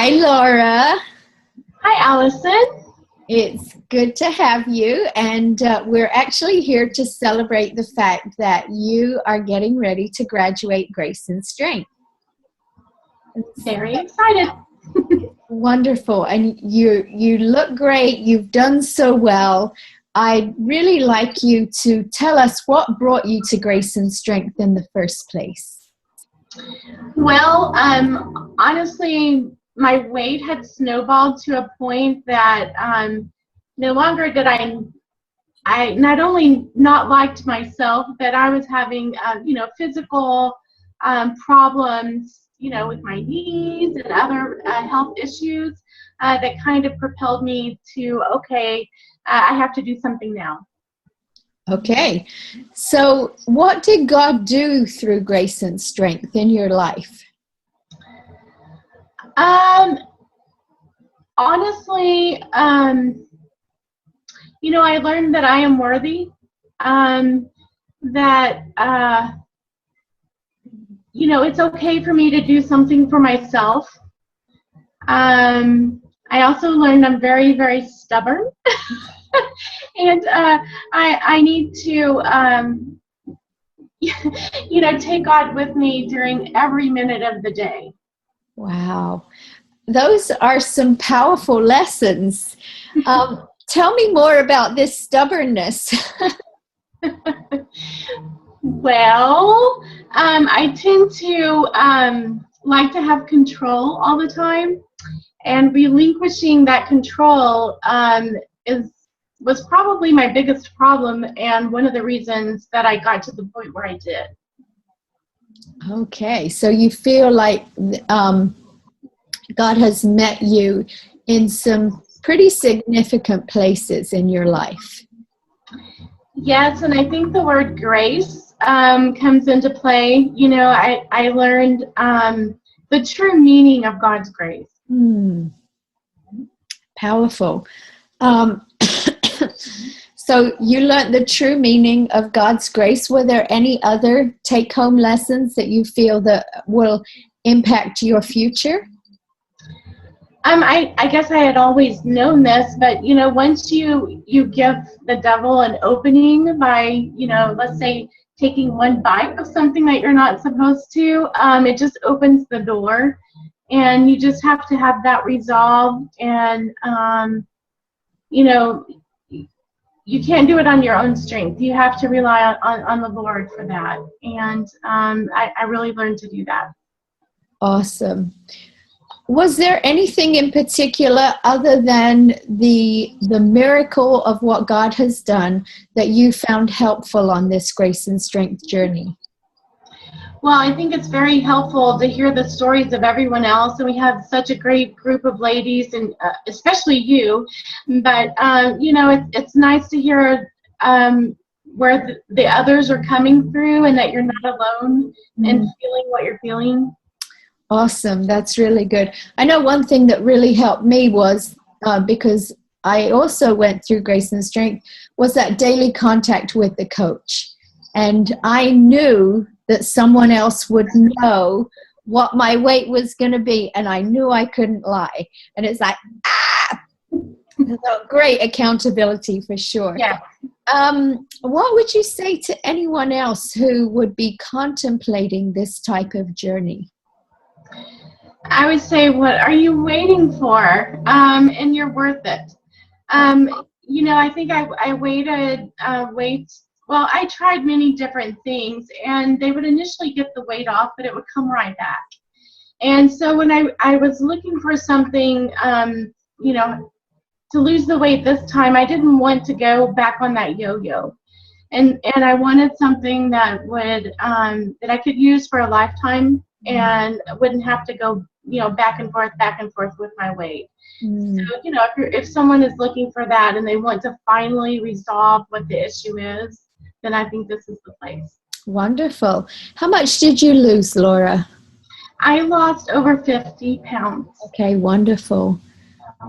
Hi, Laura. Hi, Allison. It's good to have you. And we're actually here to celebrate the fact that you are getting ready to graduate Grace and Strength. Very excited. Wonderful. And you look great. You've done so well. I'd really like you to tell us what brought you to Grace and Strength in the first place. Well, honestly, my weight had snowballed to a point that no longer did I not only not liked myself, but I was having, physical problems, with my knees and other health issues that kind of propelled me to, okay, I have to do something now. Okay. So what did God do through Grace and Strength in your life? Honestly, I learned that I am worthy, that, it's okay for me to do something for myself. I also learned I'm very, very stubborn, and I need to, take God with me during every minute of the day. Wow. Those are some powerful lessons. Tell me more about this stubbornness. Well, I tend to like to have control all the time, and relinquishing that control was probably my biggest problem, and one of the reasons that I got to the point where I did. Okay, so you feel like God has met you in some pretty significant places in your life. Yes, and I think the word grace comes into play. I learned the true meaning of God's grace. Powerful. So you learned the true meaning of God's grace. Were there any other take-home lessons that you feel that will impact your future? I guess I had always known this, but once you give the devil an opening by, let's say taking one bite of something that you're not supposed to, it just opens the door, and you just have to have that resolve, and you can't do it on your own strength. You have to rely on the Lord for that, and I really learned to do that. Awesome. Was there anything in particular other than the miracle of what God has done that you found helpful on this Grace and Strength journey? Well, I think it's very helpful to hear the stories of everyone else, and we have such a great group of ladies, and especially you. But it's nice to hear where the others are coming through, and that you're not alone and feeling what you're feeling. Awesome. That's really good. I know one thing that really helped me was, because I also went through Grace and Strength, was that daily contact with the coach. And I knew that someone else would know what my weight was going to be, and I knew I couldn't lie. And it's like, so great accountability for sure. Yeah. What would you say to anyone else who would be contemplating this type of journey? I would say, what are you waiting for? And you're worth it. I think I waited, well, I tried many different things, and they would initially get the weight off, but it would come right back. And so when I was looking for something, to lose the weight this time, I didn't want to go back on that yo-yo. And I wanted something that would, that I could use for a lifetime, and wouldn't have to go, back and forth with my weight. So, if someone is looking for that and they want to finally resolve what the issue is, then I think this is the place. Wonderful. How much did you lose, Laura? I lost over 50 pounds. Okay, wonderful.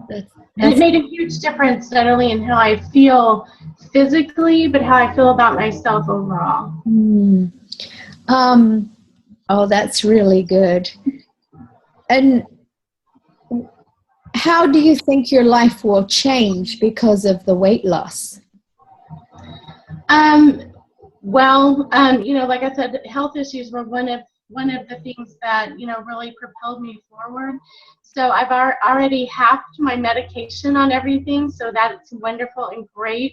And it made a huge difference, not only in how I feel physically, but how I feel about myself overall. Oh, that's really good. And how do you think your life will change because of the weight loss? Like I said, health issues were one of the things that, really propelled me forward. So I've already halved my medication on everything, so that's wonderful and great.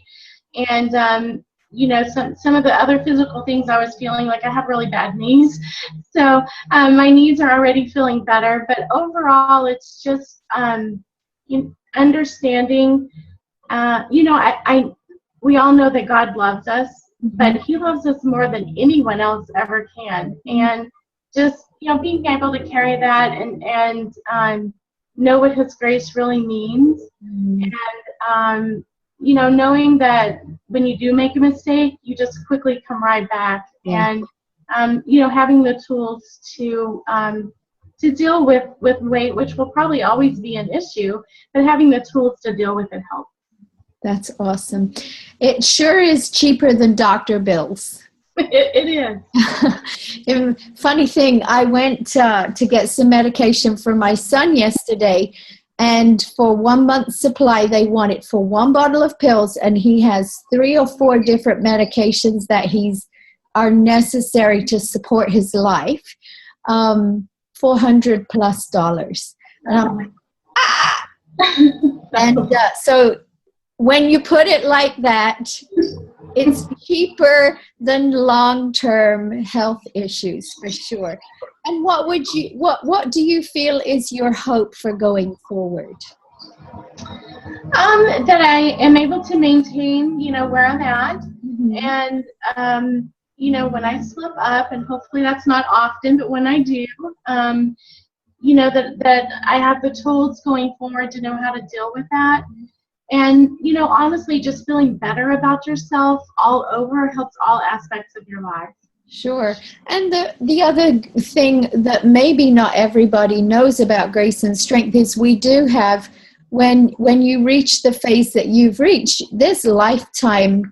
And some of the other physical things I was feeling, like I have really bad knees, so my knees are already feeling better. But overall, it's just understanding. We all know that God loves us, but He loves us more than anyone else ever can. And just being able to carry that and know what His grace really means, and knowing that when you do make a mistake, you just quickly come right back, and having the tools to deal with weight, which will probably always be an issue, but having the tools to deal with it helps. That's awesome. It sure is cheaper than doctor bills. It is. Funny thing, I went to get some medication for my son yesterday, and for 1 month's supply, they want it for one bottle of pills, and he has 3 or 4 different medications that are necessary to support his life. $400 plus. And I'm like, ah! And so when you put it like that, it's cheaper than long-term health issues for sure. And what do you feel is your hope for going forward? That I am able to maintain, where I'm at, and when I slip up, and hopefully that's not often, but when I do, that I have the tools going forward to know how to deal with that. And, honestly, just feeling better about yourself all over helps all aspects of your life. Sure. And the other thing that maybe not everybody knows about Grace and Strength is we do have, when you reach the phase that you've reached, there's lifetime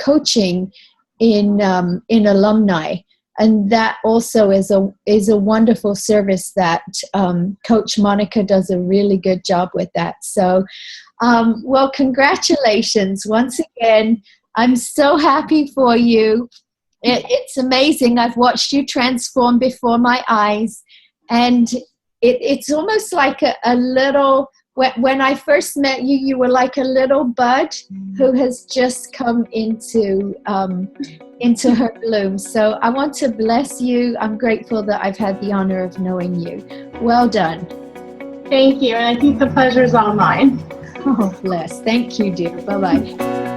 coaching in alumni. And that also is a wonderful service that Coach Monica does a really good job with that. So, well, congratulations once again. I'm so happy for you. It's amazing. I've watched you transform before my eyes, and it's almost like a little. When I first met you, you were like a little bud who has just come into her bloom. So I want to bless you. I'm grateful that I've had the honor of knowing you. Well done. Thank you, and I think the pleasure is all mine. Oh, bless. Thank you, dear. Bye-bye.